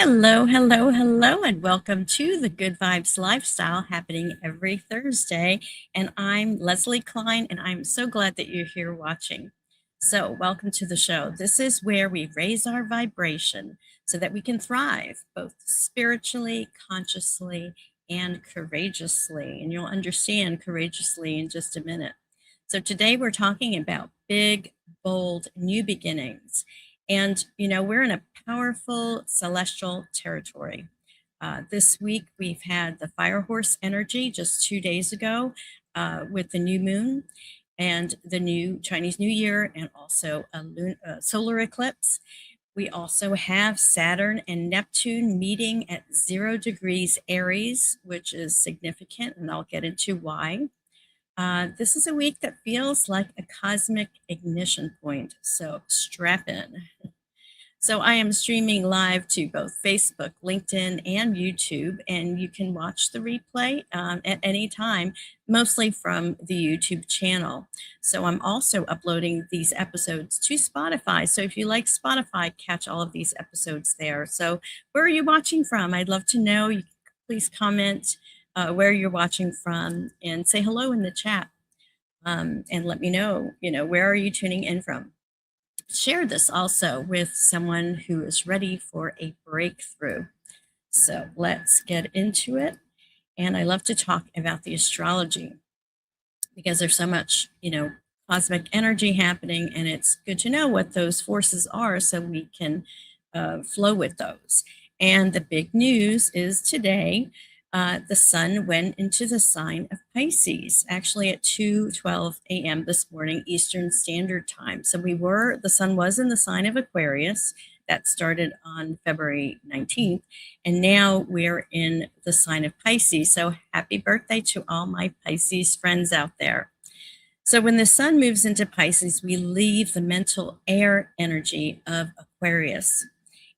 Hello, hello, hello, and welcome to the Good Vibes Lifestyle happening every Thursday. And I'm Leslie Klein, and I'm so glad that you're here watching. So, welcome to the show. This is where we raise our vibration so that we can thrive both spiritually, consciously, and courageously. And you'll understand courageously in just a minute. So, today we're talking about big, bold, new beginnings. And, we're in a powerful celestial territory. This week, we've had the fire horse energy just 2 days ago with the new moon and the new Chinese New Year, and also a solar eclipse. We also have Saturn and Neptune meeting at 0 degrees Aries, which is significant, and I'll get into why. This is a week that feels like a cosmic ignition point, so strap in. So I am streaming live to both Facebook, LinkedIn, and YouTube, and you can watch the replay at any time, mostly from the YouTube channel. So I'm also uploading these episodes to Spotify. So if you like Spotify, catch all of these episodes there. So where are you watching from? I'd love to know. You can please comment where you're watching from and say hello in the chat, and let me know, where are you tuning in from? Share this also with someone who is ready for a breakthrough. So let's get into it. And I love to talk about the astrology because there's so much, cosmic energy happening, and it's good to know what those forces are so we can flow with those. And the big news is today, the sun went into the sign of Pisces, actually at 2:12 a.m. this morning, Eastern Standard Time. So the sun was in the sign of Aquarius. That started on February 19th. And now we're in the sign of Pisces. So happy birthday to all my Pisces friends out there. So when the sun moves into Pisces, we leave the mental air energy of Aquarius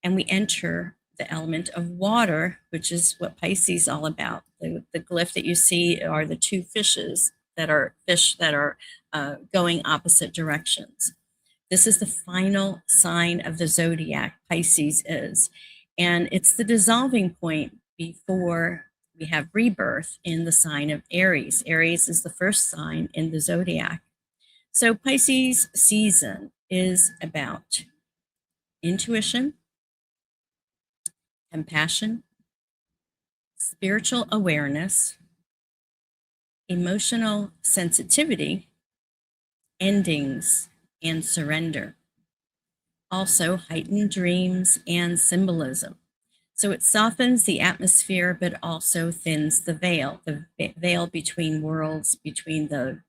and we enter the element of water, which is what Pisces is all about. The glyph that you see are the two fishes that are going opposite directions. This is the final sign of the zodiac, Pisces is, and it's the dissolving point before we have rebirth in the sign of Aries. Aries is the first sign in the zodiac. So Pisces season is about intuition, compassion, spiritual awareness, emotional sensitivity, endings, and surrender. Also, heightened dreams and symbolism. So it softens the atmosphere, but also thins the veil between worlds, between the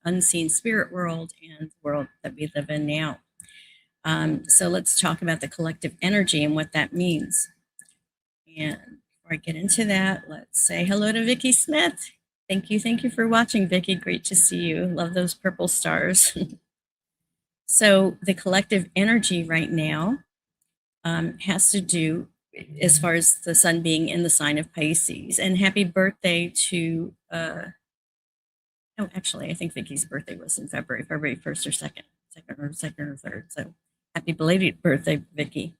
unseen spirit world and the world that we live in now. So let's talk about the collective energy and what that means. And before I get into that, let's say hello to Vicki Smith. Thank you for watching, Vicki. Great to see you. Love those purple stars. So the collective energy right now has to do, as far as the sun being in the sign of Pisces. And happy birthday to, actually, I think Vicki's birthday was in February 1st or 2nd or 3rd. So happy belated birthday, Vicki.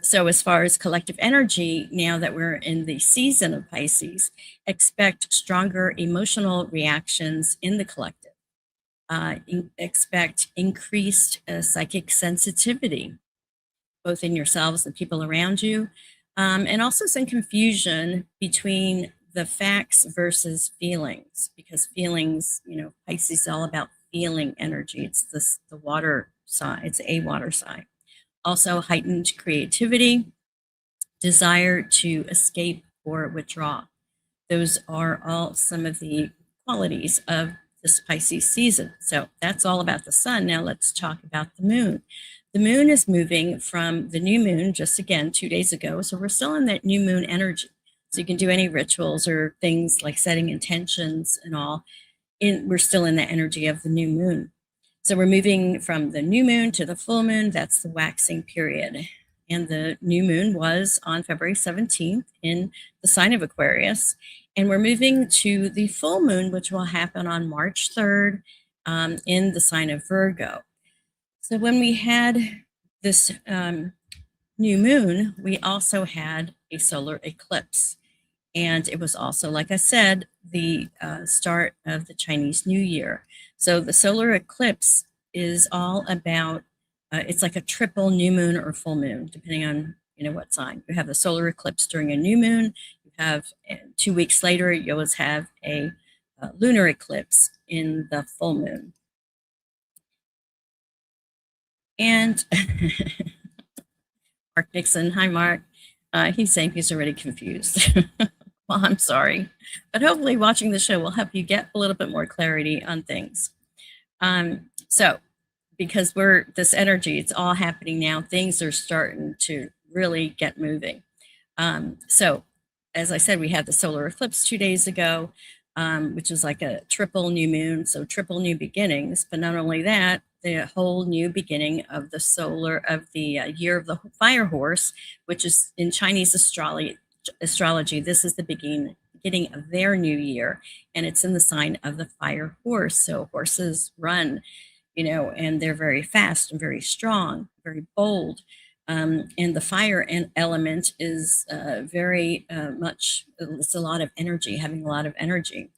So as far as collective energy, now that we're in the season of Pisces, expect stronger emotional reactions in the collective. Expect increased psychic sensitivity, both in yourselves and people around you, and also some confusion between the facts versus feelings, because feelings, Pisces is all about feeling energy. It's the water sign. It's a water sign. Also, heightened creativity, desire to escape or withdraw. Those are all some of the qualities of this Pisces season. So that's all about the sun. Now let's talk about the moon. The moon is moving from the new moon just again 2 days ago. So we're still in that new moon energy. So you can do any rituals or things like setting intentions and all. We're still in the energy of the new moon. So we're moving from the new moon to the full moon. That's the waxing period. And the new moon was on February 17th in the sign of Aquarius. And we're moving to the full moon, which will happen on March 3rd in the sign of Virgo. So when we had this new moon, we also had a solar eclipse. And it was also, like I said, the start of the Chinese New Year. So the solar eclipse is all about, it's like a triple new moon or full moon, depending on what sign. You have the solar eclipse during a new moon. You have 2 weeks later, you always have a lunar eclipse in the full moon. And Mark Nixon, hi Mark. He's saying he's already confused. Well, I'm sorry, but hopefully watching the show will help you get a little bit more clarity on things. So because this energy, it's all happening now, things are starting to really get moving. So as I said, we had the solar eclipse 2 days ago, which is like a triple new moon, so triple new beginnings. But not only that, the whole new beginning of the year of the fire horse, which is in Chinese astrology. This is the beginning of their new year, and it's in the sign of the fire horse. So horses run, and they're very fast and very strong, very bold. And the fire element is very much, it's a lot of energy, having a lot of energy.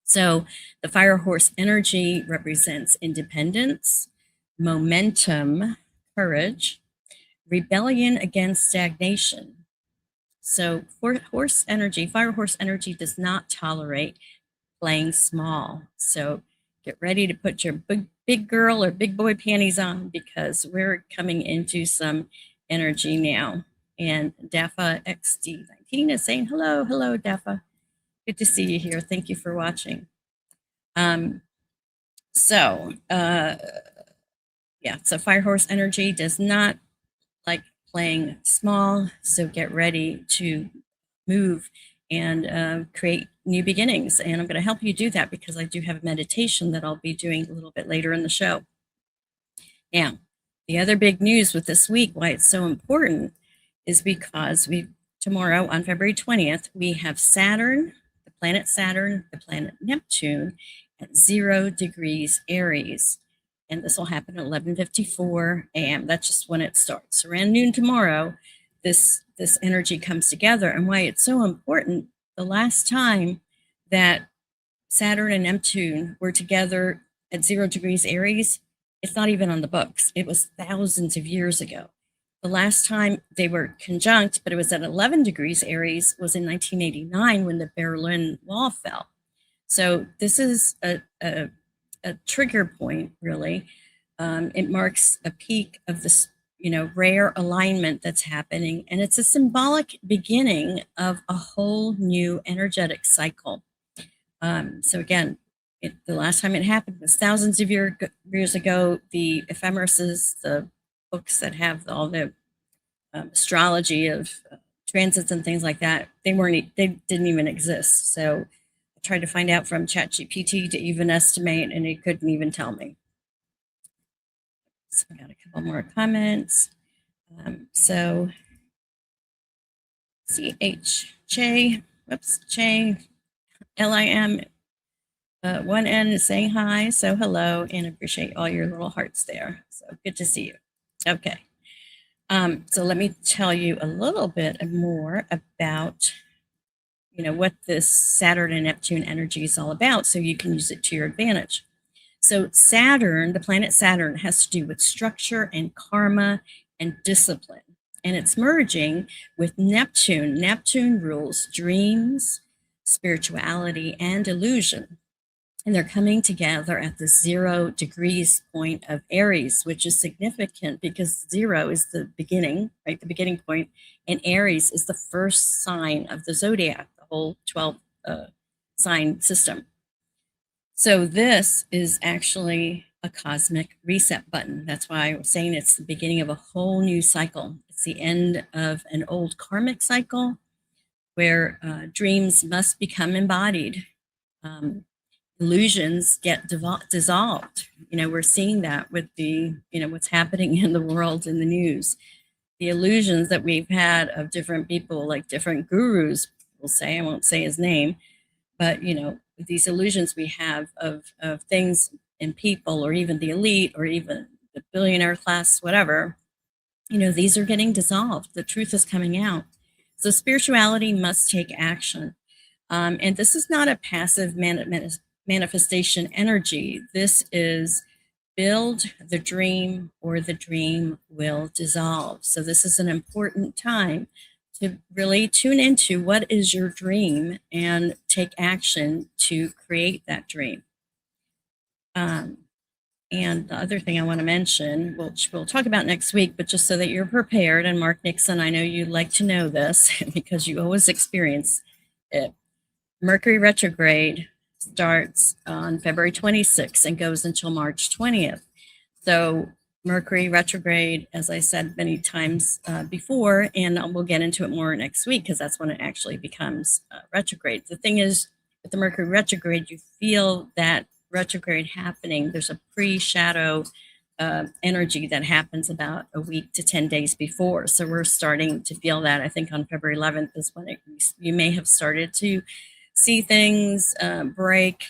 So the fire horse energy represents independence, momentum, courage, rebellion against stagnation. So fire horse energy does not tolerate playing small. So get ready to put your big girl or big boy panties on, because we're coming into some energy now. And Dafa XD19 is saying hello. Hello, Dafa. Good to see you here. Thank you for watching. So fire horse energy does not like playing small. So get ready to move and create new beginnings. And I'm going to help you do that because I do have a meditation that I'll be doing a little bit later in the show. Now, the other big news with this week, why it's so important, is because tomorrow on February 20th, we have Saturn, the planet Neptune at 0 degrees Aries. And this will happen at 11:54 a.m. That's just when it starts. Around noon tomorrow, this energy comes together. And why it's so important, the last time that Saturn and Neptune were together at 0 degrees Aries, it's not even on the books. It was thousands of years ago. The last time they were conjunct, but it was at 11 degrees Aries, was in 1989 when the Berlin Wall fell. So this is a trigger point, really. It marks a peak of this, rare alignment that's happening. And it's a symbolic beginning of a whole new energetic cycle. So again, the last time it happened was thousands of years ago. The ephemeruses, the books that have all the astrology of transits and things like that, they didn't even exist. So I tried to find out from ChatGPT to even estimate, and it couldn't even tell me. So I got a couple more comments. So CHJ, whoops, J, LIM, 1N is saying hi. So hello, and appreciate all your little hearts there. So good to see you. Okay. So let me tell you a little bit more about, what this Saturn and Neptune energy is all about, so you can use it to your advantage. So Saturn, the planet Saturn, has to do with structure and karma and discipline. And it's merging with Neptune. Neptune rules dreams, spirituality, and illusion. And they're coming together at the 0 degrees point of Aries, which is significant because 0 is the beginning, right? The beginning point. And Aries is the first sign of the zodiac, the whole 12 sign system. So this is actually a cosmic reset button. That's why I was saying it's the beginning of a whole new cycle. It's the end of an old karmic cycle where dreams must become embodied. Illusions get dissolved. We're seeing that with the, what's happening in the world in the news. The illusions that we've had of different people, like different gurus, will say, I won't say his name, but, these illusions we have of things and people, or even the elite, or even the billionaire class, whatever, these are getting dissolved. The truth is coming out. So spirituality must take action. And this is not a passive manifestation energy. This is build the dream or the dream will dissolve. So this is an important time to really tune into what is your dream and take action to create that dream. And the other thing I want to mention, which we'll talk about next week, but just so that you're prepared, and Mark Nixon, I know you like to know this because you always experience it. Mercury retrograde starts on February 26th and goes until March 20th. So Mercury retrograde, as I said many times before, and we'll get into it more next week because that's when it actually becomes retrograde. The thing is, with the Mercury retrograde, you feel that retrograde happening. There's a pre-shadow energy that happens about a week to 10 days before. So we're starting to feel that. I think on February 11th is when you may have started to see things break,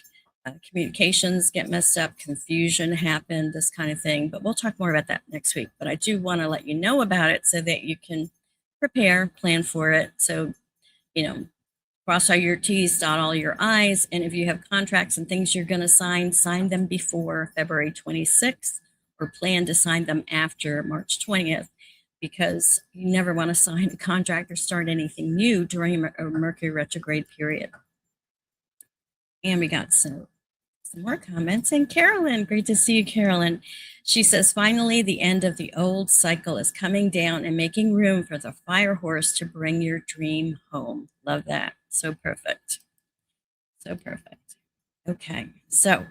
communications get messed up, confusion happen, this kind of thing. But we'll talk more about that next week. But I do want to let you know about it so that you can prepare, plan for it. So, cross all your T's, dot all your I's. And if you have contracts and things you're going to sign them before February 26th or plan to sign them after March 20th, because you never want to sign a contract or start anything new during a Mercury retrograde period. And we got some more comments. And Carolyn, great to see you, Carolyn. She says, finally, the end of the old cycle is coming down and making room for the fire horse to bring your dream home. Love that. So perfect. So perfect. Okay. So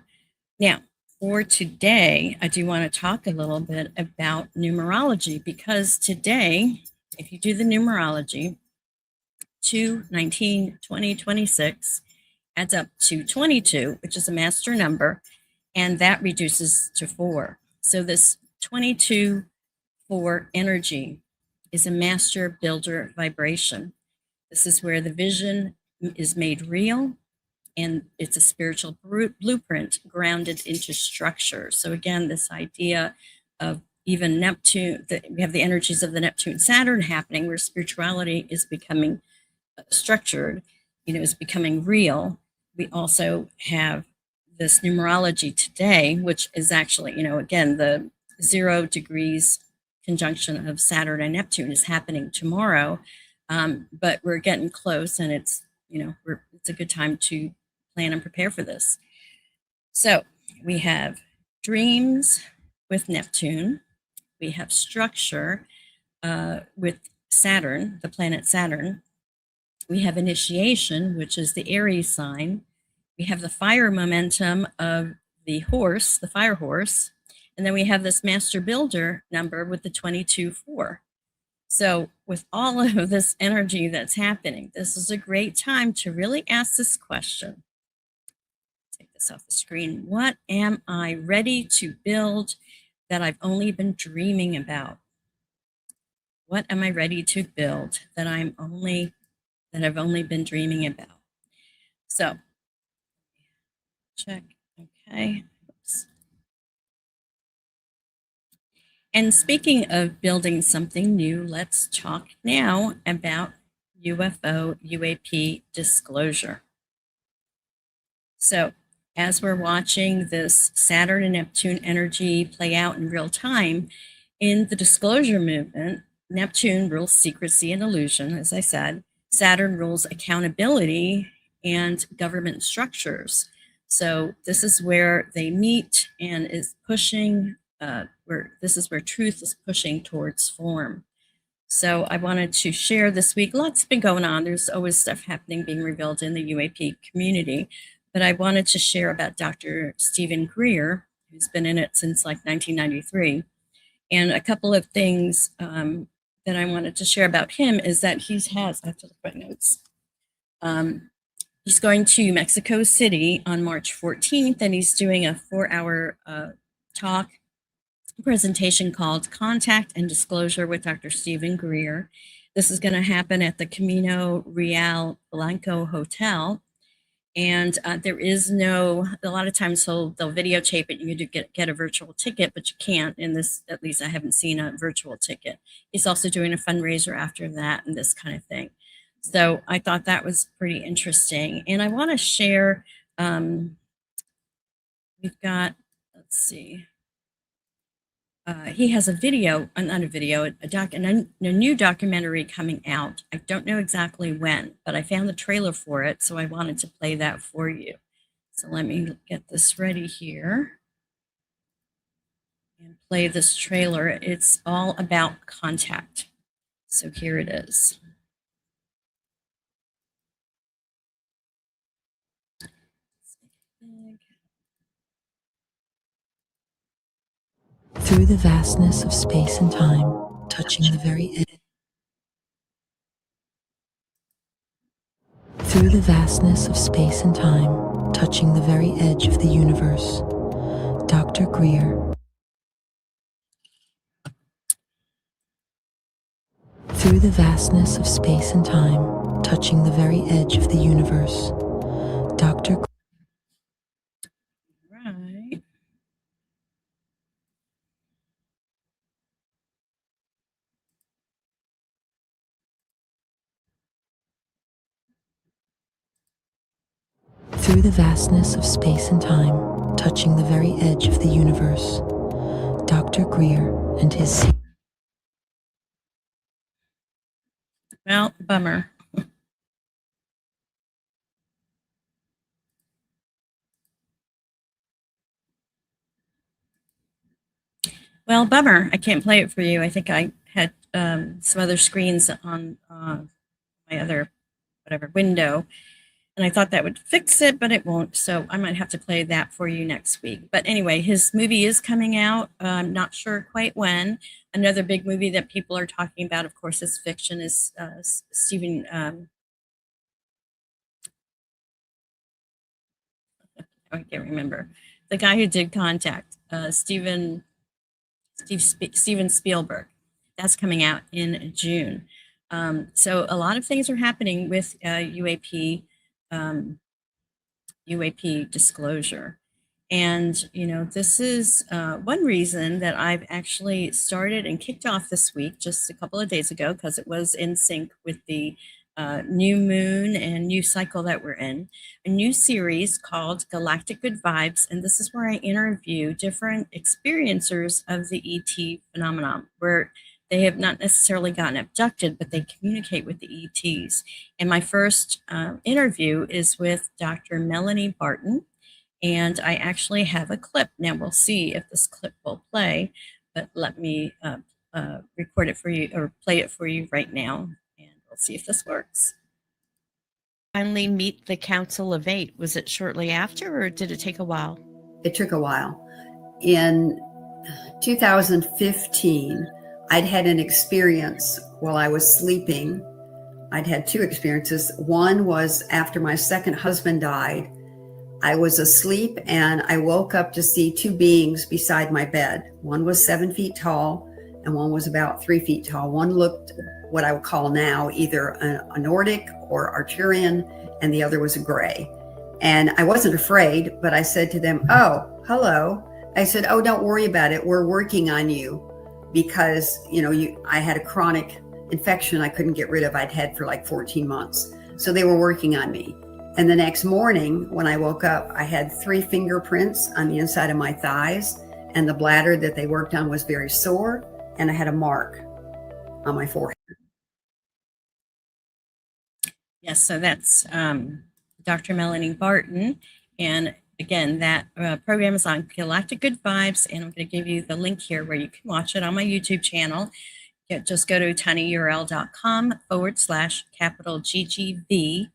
now for today, I do want to talk a little bit about numerology, because today, if you do the numerology, 2, 19, 20, 26 adds up to 22, which is a master number, and that reduces to 4. So this 22 4 energy is a master builder vibration. This is where the vision is made real, and it's a spiritual blueprint grounded into structure. So again, this idea of even Neptune, we have the energies of the Neptune Saturn happening, where spirituality is becoming structured, is becoming real. We also have this numerology today, which is actually, again, the 0 degrees conjunction of Saturn and Neptune is happening tomorrow. But we're getting close, and it's, it's a good time to plan and prepare for this. So we have dreams with Neptune. We have structure with Saturn, the planet Saturn. We have initiation, which is the Aries sign. We have the fire momentum of the horse, the fire horse. And then we have this master builder number with the 22-4. So with all of this energy that's happening, this is a great time to really ask this question. Take this off the screen. What am I ready to build that I've only been dreaming about? What am I ready to build that I've only been dreaming about? So check. Okay. Oops. And speaking of building something new, let's talk now about UFO UAP disclosure. So as we're watching this Saturn and Neptune energy play out in real time, in the disclosure movement, Neptune rules secrecy and illusion, as I said. Saturn rules accountability and government structures. So this is where they meet and is pushing, this is where truth is pushing towards form. So I wanted to share this week, lots been going on. There's always stuff happening, being revealed in the UAP community. But I wanted to share about Dr. Stephen Greer, who's been in it since like 1993. And a couple of things that I wanted to share about him is that I have to look at my notes. He's going to Mexico City on March 14th, and he's doing a 4-hour talk presentation called Contact and Disclosure with Dr. Stephen Greer. This is going to happen at the Camino Real Blanco Hotel. And there is no, a lot of times they'll videotape it and you do get a virtual ticket, but you can't in this, at least I haven't seen a virtual ticket. He's also doing a fundraiser after that and this kind of thing. So I thought that was pretty interesting. And I want to share, we've got, let's see, he has a video, not a video, a new documentary coming out. I don't know exactly when, but I found the trailer for it, so I wanted to play that for you. So let me get this ready here and play this trailer. It's all about contact. So here it is. Through the vastness of space and time, touching the very edge. Through the vastness of space and time, touching the very edge of the universe, Dr. Greer. Through the vastness of space and time, touching the very edge of the universe, Dr. Right. Through the vastness of space and time, touching the very edge of the universe, Dr. Greer and his... Well, bummer. Well, bummer. I can't play it for you. I think I had some other screens on my other whatever window, and I thought that would fix it, but it won't. So I might have to play that for you next week. But anyway, his movie is coming out. I'm not sure quite when. Another big movie that people are talking about, of course, is fiction. Is Stephen? I can't remember the guy who did Contact. Steven Spielberg. That's coming out in June. So a lot of things are happening with UAP disclosure. And, you know, this is one reason that I've actually started and kicked off this week just a couple of days ago, because it was in sync with the new moon and new cycle that we're in, a new series called Galactic Good Vibes. And this is where I interview different experiencers of the ET phenomenon, where they have not necessarily gotten abducted, but they communicate with the ETs. And my first interview is with Dr. Melanie Barton. And I actually have a clip. Now we'll see if this clip will play, but let me record it for you or play it for you right now. And we'll see if this works. Finally meet the Council of Eight. Was it shortly after or did it take a while? It took a while. In 2015, I'd had an experience while I was sleeping. I'd had two experiences. One was after my second husband died. I was asleep and I woke up to see two beings beside my bed. One was 7 feet tall and one was about 3 feet tall. One looked what I would call now either a Nordic or Arcturian, and the other was a gray. And I wasn't afraid, but I said to them, "Oh, hello." I said, "Oh, don't worry about it. We're working on you," because, I had a chronic infection I couldn't get rid of. I'd had for like 14 months. So they were working on me. And the next morning when I woke up, I had 3 fingerprints on the inside of my thighs, and the bladder that they worked on was very sore, and I had a mark on my forehead. Yes, so that's Dr. Melanie Barton. And again, that program is on Galactic Good Vibes, and I'm going to give you the link here where you can watch it on my YouTube channel. Just go to tinyurl.com/GGV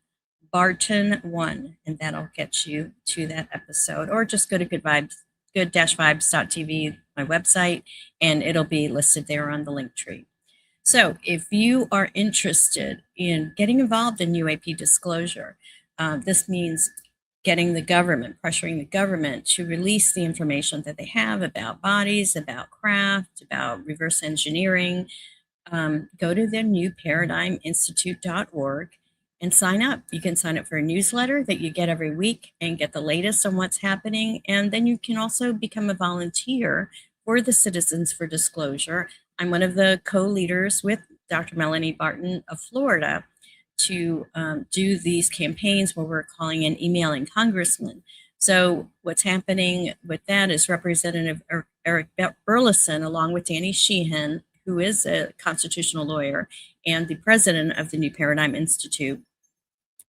Barton1, and that'll get you to that episode. Or just go to good-vibes.tv, my website, and it'll be listed there on the link tree. So if you are interested in getting involved in UAP disclosure, this means getting the government, pressuring the government to release the information that they have about bodies, about craft, about reverse engineering. Go to the newparadigminstitute.org and sign up. You can sign up for a newsletter that you get every week and get the latest on what's happening. And then you can also become a volunteer for the Citizens for Disclosure. I'm one of the co-leaders with Dr. Melanie Barton of Florida to do these campaigns where we're calling and emailing congressmen. So what's happening with that is Representative Eric Burleson, along with Danny Sheehan, who is a constitutional lawyer and the president of the New Paradigm Institute.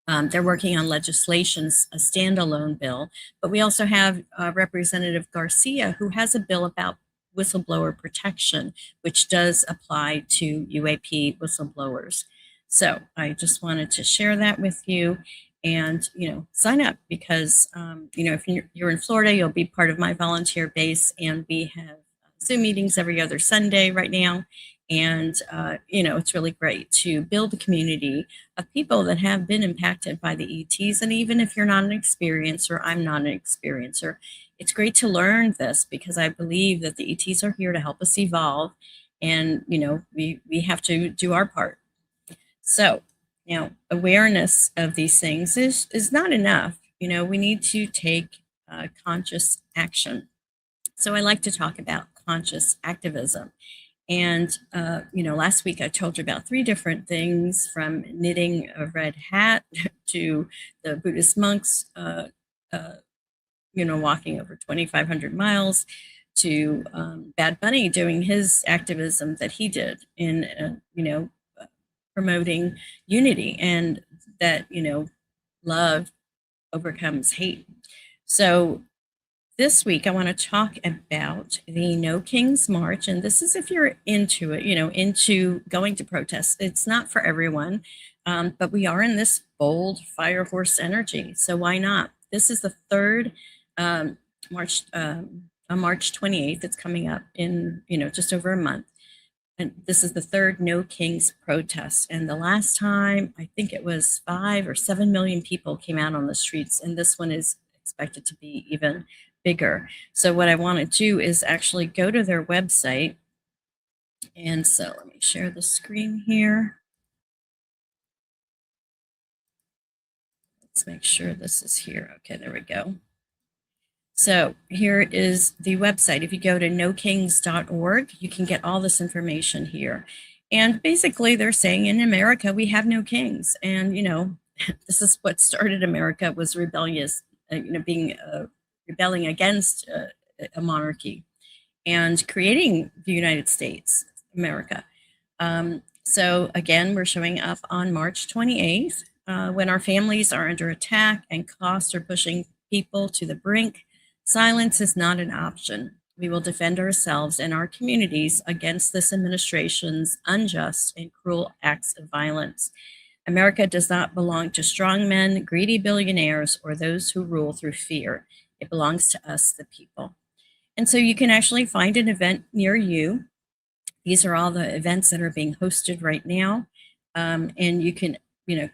They're working on legislations, a standalone bill, but we also have Representative Garcia, who has a bill about whistleblower protection, which does apply to UAP whistleblowers. So I just wanted to share that with you and, sign up because, if you're in Florida, you'll be part of my volunteer base, and we have Zoom meetings every other Sunday right now. And, it's really great to build a community of people that have been impacted by the ETs. And even if you're not an experiencer, I'm not an experiencer, it's great to learn this because I believe that the ETs are here to help us evolve. And, we have to do our part. So, awareness of these things is not enough. We need to take conscious action. So I like to talk about conscious activism. And, last week I told you about 3 different things, from knitting a red hat to the Buddhist monks, walking over 2,500 miles, to Bad Bunny doing his activism that he did in, promoting unity and that, love overcomes hate. So this week, I want to talk about the No Kings March. And this is if you're into it, into going to protests. It's not for everyone, but we are in this bold fire horse energy. So why not? This is the third March, on March 28th. It's coming up in, just over a month. And this is the third No Kings protest. And the last time, I think it was 5 or 7 million people came out on the streets. And this one is expected to be even bigger. So what I want to do is actually go to their website. And so let me share the screen here. Let's make sure this is here. Okay, there we go. So here is the website. If you go to nokings.org, you can get all this information here. And basically they're saying in America, we have no kings. And, this is what started America, was rebellious, rebelling against a monarchy and creating the United States, America. So again, we're showing up on March 28th when our families are under attack and costs are pushing people to the brink. Silence is not an option. We will defend ourselves and our communities against this administration's unjust and cruel acts of violence. America does not belong to strong men, greedy billionaires, or those who rule through fear. It belongs to us, the people. And so you can actually find an event near you. These are all the events that are being hosted right now. And you can,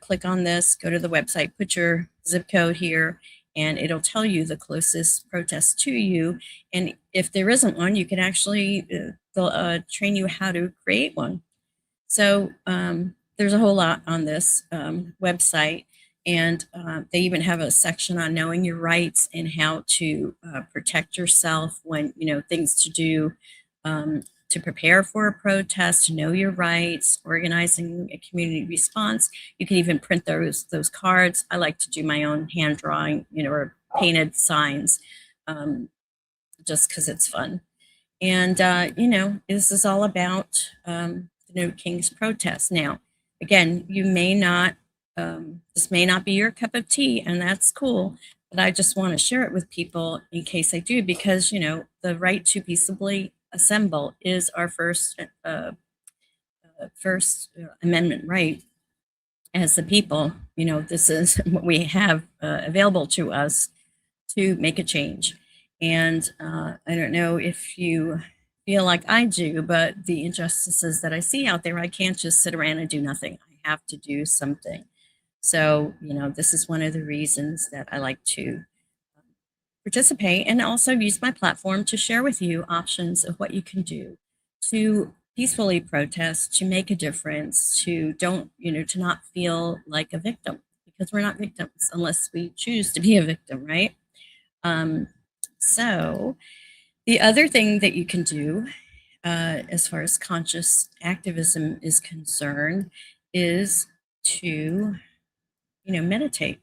click on this, go to the website, put your zip code here, and it'll tell you the closest protest to you. And if there isn't one, you can actually, they'll train you how to create one. So there's a whole lot on this website. And they even have a section on knowing your rights and how to protect yourself when, things to do to prepare for a protest, to know your rights, organizing a community response. You can even print those cards. I like to do my own hand drawing, or painted signs, just because it's fun. And, this is all about the No Kings protest. Now, again, you may not, this may not be your cup of tea, and that's cool, but I just want to share it with people in case I do, because, the right to peaceably assemble is our first amendment right as the people. This is what we have available to us to make a change. And I don't know if you feel like I do, but the injustices that I see out there, I can't just sit around and do nothing. I have to do something. So, this is one of the reasons that I like to participate and also use my platform to share with you options of what you can do to peacefully protest, to make a difference, to not feel like a victim, because we're not victims unless we choose to be a victim, right? Um, so the other thing that you can do, as far as conscious activism is concerned, is to, meditate.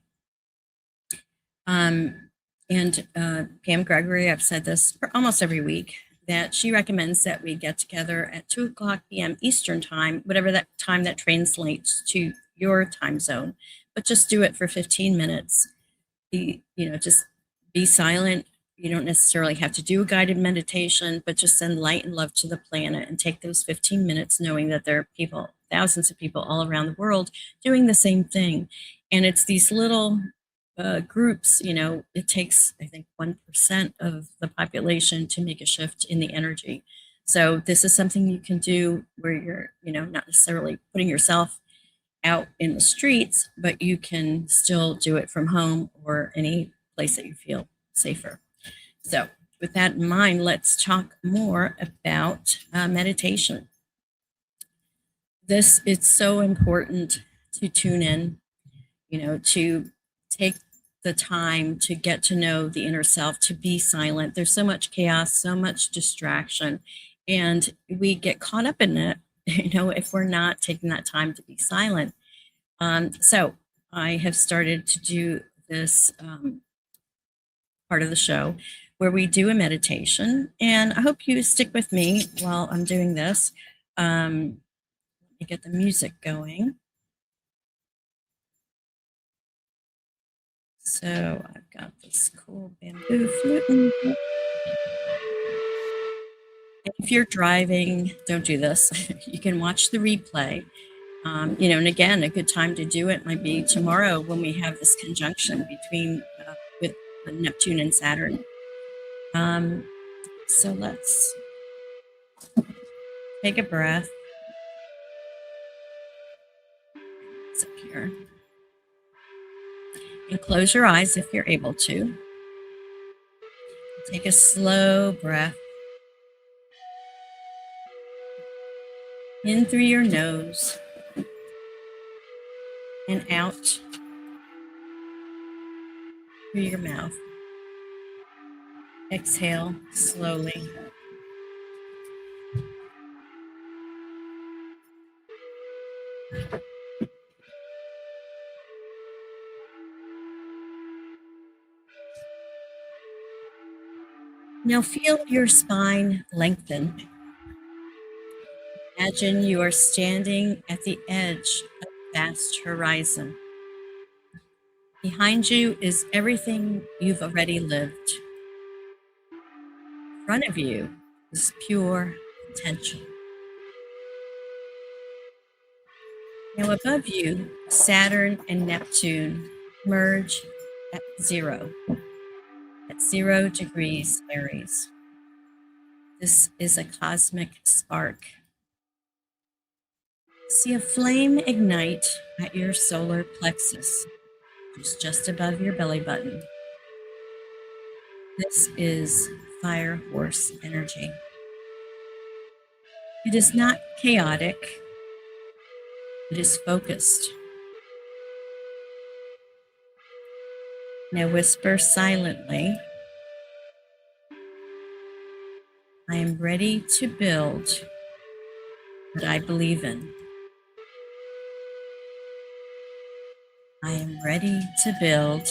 And Pam Gregory, I've said this for almost every week, that she recommends that we get together at 2:00 p.m. Eastern time, whatever that time that translates to your time zone, but just do it for 15 minutes. Just be silent. You don't necessarily have to do a guided meditation, but just send light and love to the planet and take those 15 minutes knowing that there are people, thousands of people all around the world doing the same thing. And it's these little groups, it takes, I think, 1% of the population to make a shift in the energy. So this is something you can do where you're, not necessarily putting yourself out in the streets, but you can still do it from home or any place that you feel safer. So with that in mind, let's talk more about meditation. It's so important to tune in, to take the time to get to know the inner self, to be silent. There's so much chaos, so much distraction, and we get caught up in it, if we're not taking that time to be silent. So I have started to do this part of the show where we do a meditation, and I hope you stick with me while I'm doing this. Let me get the music going. So I've got this cool bamboo flute. If you're driving, don't do this. You can watch the replay. And again, a good time to do it might be tomorrow when we have this conjunction with Neptune and Saturn. So let's take a breath. It's up here. And close your eyes if you're able to. Take a slow breath in through your nose and out through your mouth. Exhale slowly. Now feel your spine lengthen. Imagine you are standing at the edge of a vast horizon. Behind you is everything you've already lived. In front of you is pure potential. Now above you, Saturn and Neptune merge at 0 degrees Aries. This is a cosmic spark. See a flame ignite at your solar plexus, just above your belly button. This is fire horse energy. It is not chaotic. It is focused. Now whisper silently, I am ready to build what I believe in. I am ready to build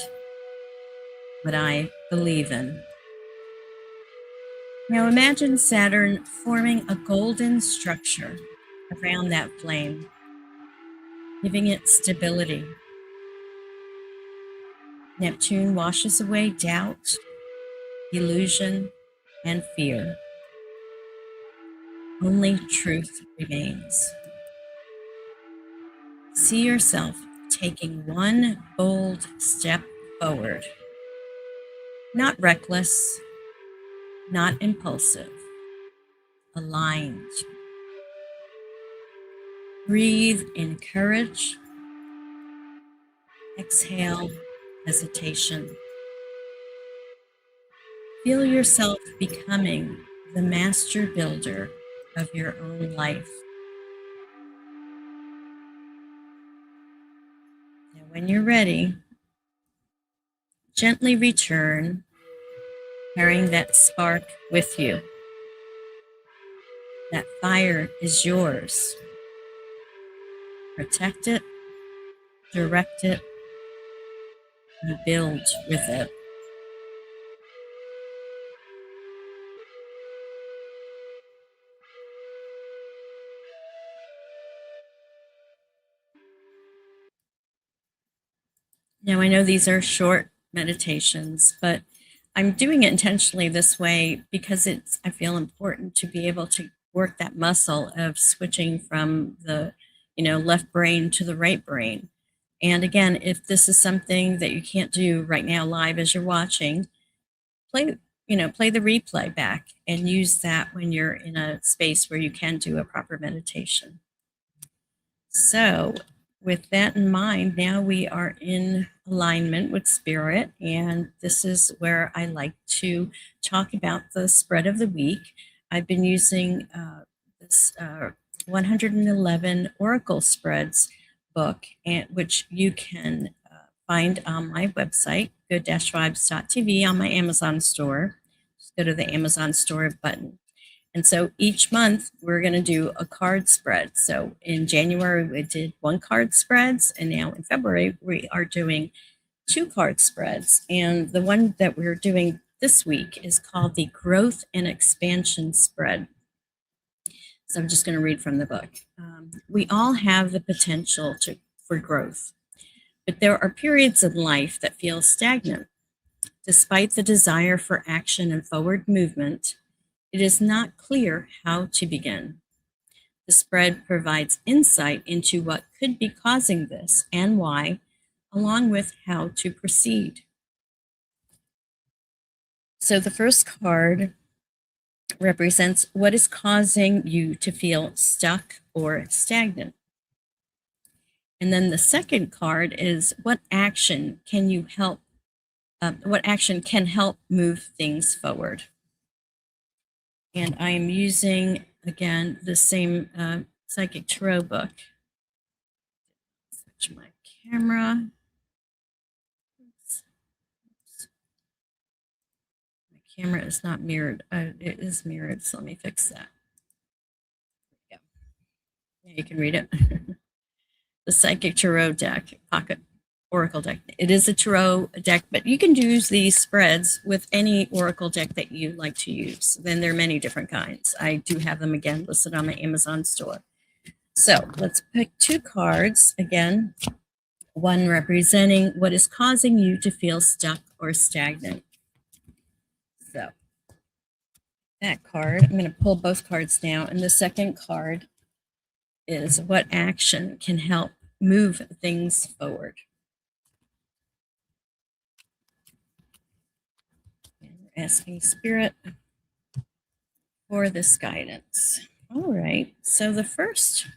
what I believe in. Now imagine Saturn forming a golden structure around that flame, giving it stability. Neptune washes away doubt, illusion, and fear. Only truth remains. See yourself taking one bold step forward. Not reckless, not impulsive, aligned. Breathe in courage. Exhale hesitation. Feel yourself becoming the master builder of your own life. Now, when you're ready, gently return, carrying that spark with you. That fire is yours. Protect it, direct it, and build with it. Now, I know these are short meditations, but I'm doing it intentionally this way because I feel important to be able to work that muscle of switching from the, left brain to the right brain. And again, if this is something that you can't do right now live as you're watching, play the replay back and use that when you're in a space where you can do a proper meditation. So, with that in mind, now we are in alignment with spirit, and this is where I like to talk about the spread of the week. I've been using this 111 Oracle Spreads book, which you can find on my website, good-vibes.tv, on my Amazon store. Just go to the Amazon store button. And so each month we're going to do a card spread. So in January we did 1 card spreads, and now in February we are doing 2 card spreads. And the one that we're doing this week is called the Growth and Expansion Spread. So I'm just going to read from the book. We all have the potential for growth, but there are periods in life that feel stagnant. Despite the desire for action and forward movement, it is not clear how to begin. The spread provides insight into what could be causing this and why, along with how to proceed. So the first card represents what is causing you to feel stuck or stagnant. And then the second card is what action can help move things forward. And I am using, again, the same Psychic Tarot book. Switch my camera. Oops. My camera is not mirrored. It is mirrored, so let me fix that. There we go. Yeah, you can read it. The Psychic Tarot deck, Pocket Oracle deck. It is a tarot deck, but you can use these spreads with any Oracle deck that you like to use. Then there are many different kinds. I do have them, again, listed on my Amazon store. So let's pick 2 cards, again, one representing what is causing you to feel stuck or stagnant. So that card, I'm going to pull both cards now, and the second card is what action can help move things forward. Asking Spirit for this guidance. All right, so the first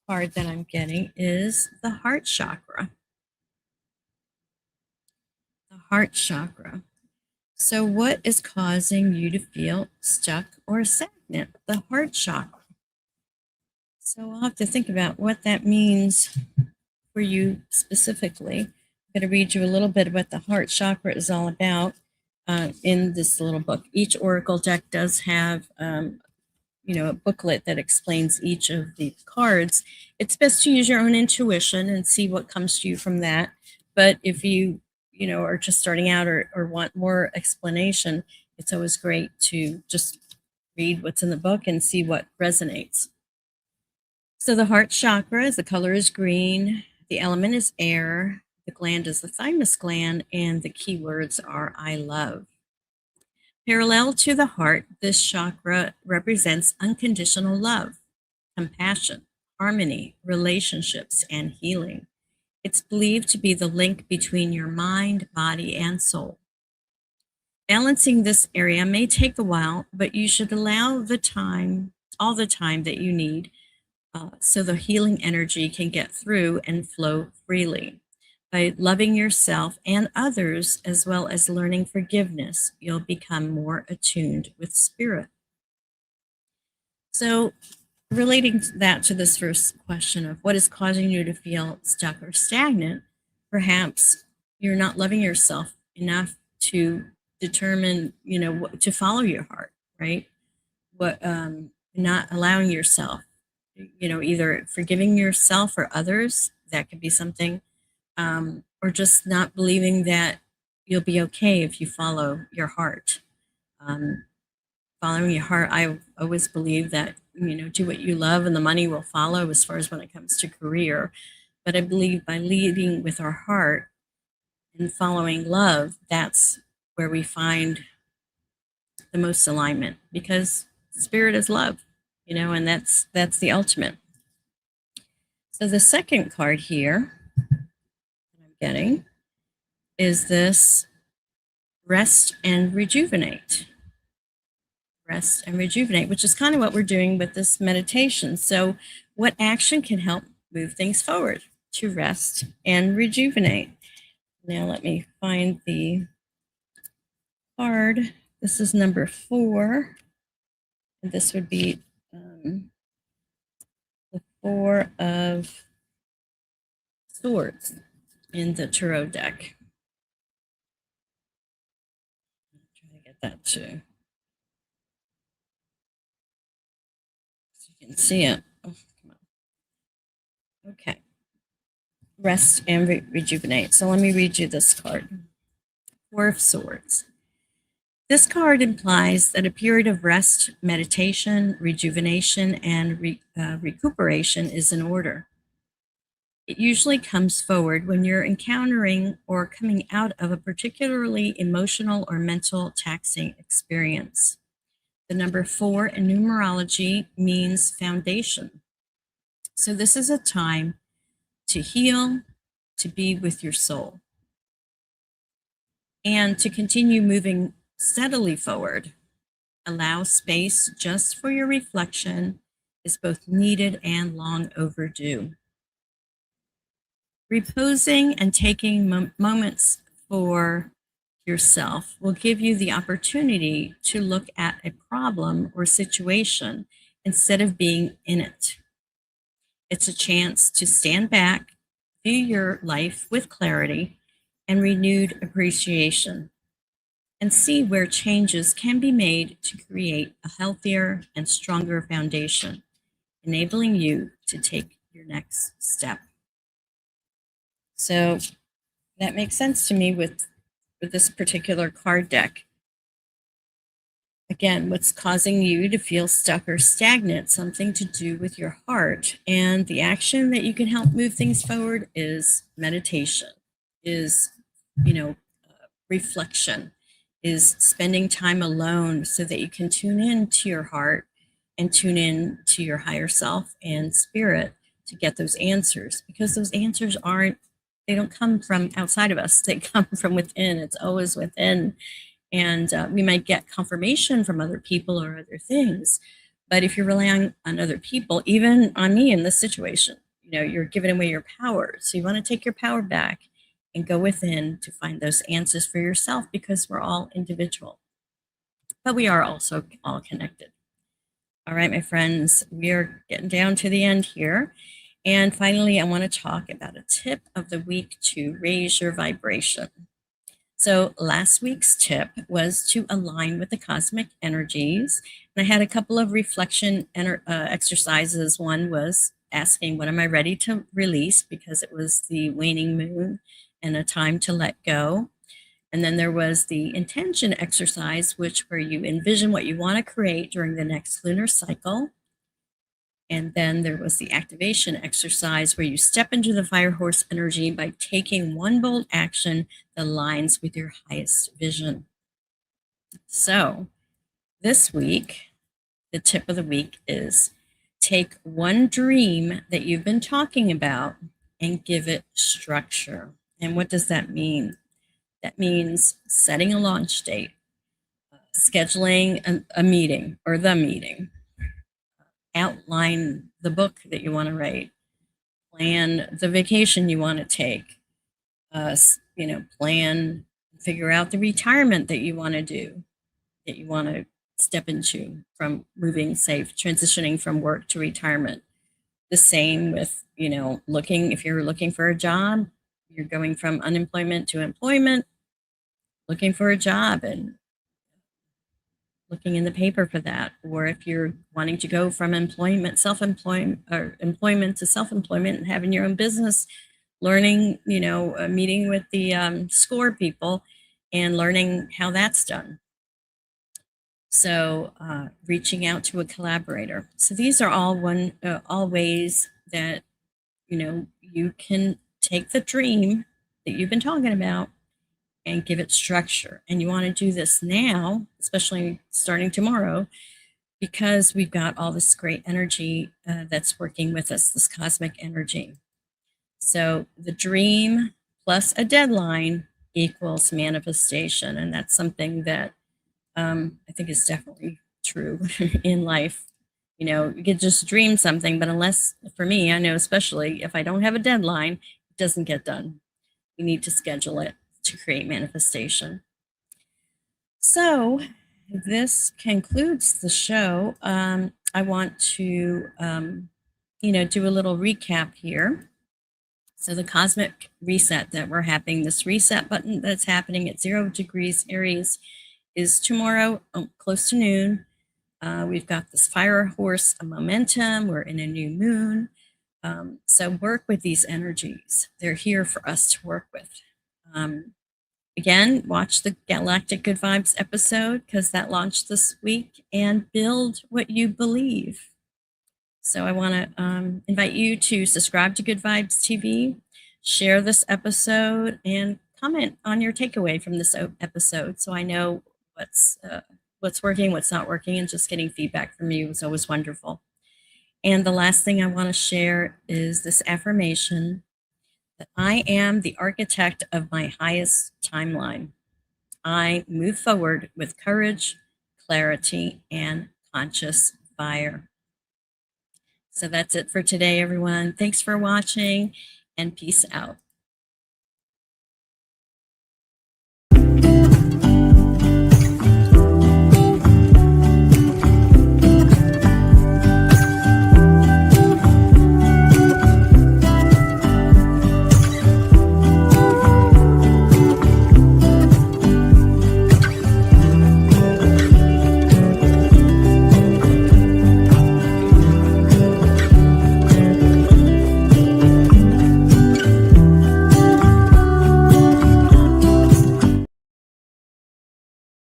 card that I'm getting is the heart chakra. The heart chakra. So what is causing you to feel stuck or stagnant? The heart chakra. So I'll have to think about what that means for you specifically. I'm going to read you a little bit of what the heart chakra is all about. In this little book. Each Oracle deck does have, a booklet that explains each of the cards. It's best to use your own intuition and see what comes to you from that. But if you, are just starting out or want more explanation, it's always great to just read what's in the book and see what resonates. So the heart chakra, the color is green, the element is air, the gland is the thymus gland, and the keywords are I love. Parallel to the heart, this chakra represents unconditional love, compassion, harmony, relationships, and healing. It's believed to be the link between your mind, body, and soul. Balancing this area may take a while, but you should allow all the time that you need, so the healing energy can get through and flow freely. By loving yourself and others, as well as learning forgiveness, you'll become more attuned with spirit. So, relating that to this first question of what is causing you to feel stuck or stagnant, perhaps you're not loving yourself enough to determine, to follow your heart, right? What, not allowing yourself, either forgiving yourself or others, that could be something, or just not believing that you'll be okay if you follow your heart. Um, Following your heart, I always believe that, do what you love and the money will follow as far as when it comes to career. But I believe by leading with our heart and following love, that's where we find the most alignment, because spirit is love, and that's the ultimate. So the second card here that I'm getting is this rest and rejuvenate. Rest and rejuvenate, which is kind of what we're doing with this meditation. So, what action can help move things forward to rest and rejuvenate? Now, let me find the card. This is number 4. And this would be the 4 of Swords in the Tarot deck. I'm trying to get that too. So you can see it. Oh, come on. Okay. Rest and rejuvenate. So let me read you this card. 4 of Swords. This card implies that a period of rest, meditation, rejuvenation, and recuperation is in order. It usually comes forward when you're encountering or coming out of a particularly emotional or mental taxing experience. The number 4 in numerology means foundation. So this is a time to heal, to be with your soul, and to continue moving steadily forward. Allow space just for your reflection is both needed and long overdue. Reposing and taking moments for yourself will give you the opportunity to look at a problem or situation instead of being in it. It's a chance to stand back, view your life with clarity and renewed appreciation, and see where changes can be made to create a healthier and stronger foundation, enabling you to take your next step. So that makes sense to me with this particular card deck. Again, what's causing you to feel stuck or stagnant, something to do with your heart. And the action that you can help move things forward is meditation, is, reflection, is spending time alone so that you can tune in to your heart and tune in to your higher self and spirit to get those answers, because those answers they don't come from outside of us. They come from within. It's always within. And we might get confirmation from other people or other things. But if you're relying on other people, even on me in this situation, you're giving away your power. So you want to take your power back and go within to find those answers for yourself, because we're all individual, but we are also all connected. All right, my friends, we are getting down to the end here. And finally, I want to talk about a tip of the week to raise your vibration. So last week's tip was to align with the cosmic energies. And I had a couple of reflection exercises. One was asking, what am I ready to release? Because it was the waning moon and a time to let go. And then there was the intention exercise, where you envision what you want to create during the next lunar cycle. And then there was the activation exercise, where you step into the fire horse energy by taking one bold action that aligns with your highest vision. So this week, the tip of the week is take one dream that you've been talking about and give it structure. And what does that mean? That means setting a launch date, scheduling a meeting or the meeting, outline the book that you want to write, plan the vacation you want to take, plan, figure out the retirement that you want to do, that you want to step into, from moving, say, transitioning from work to retirement. The same with, if you're looking for a job, you're going from unemployment to employment, looking for a job and looking in the paper for that. Or if you're wanting to go from self-employment, or employment to self-employment and having your own business, learning, meeting with the SCORE people and learning how that's done. So reaching out to a collaborator. So these are all ways that, you can take the dream that you've been talking about and give it structure. And you want to do this now, especially starting tomorrow, because we've got all this great energy that's working with us, this cosmic energy. So the dream plus a deadline equals manifestation. And that's something that I think is definitely true in life. You could just dream something, but unless, for me, I know especially if I don't have a deadline, it doesn't get done. You need to schedule it to create manifestation. So this concludes the show. I want to, do a little recap here. So the cosmic reset that we're having, this reset button that's happening at 0 degrees Aries, is tomorrow, close to noon. We've got this fire horse momentum. We're in a new moon. So work with these energies. They're here for us to work with. Again, watch the Galactic Good Vibes episode because that launched this week, and build what you believe. So I want to invite you to subscribe to Good Vibes TV, share this episode, and comment on your takeaway from this episode so I know what's working, what's not working, and just getting feedback from you is always wonderful. And the last thing I want to share is this affirmation that I am the architect of my highest timeline. I move forward with courage, clarity, and conscious fire. So that's it for today, everyone. Thanks for watching, and peace out.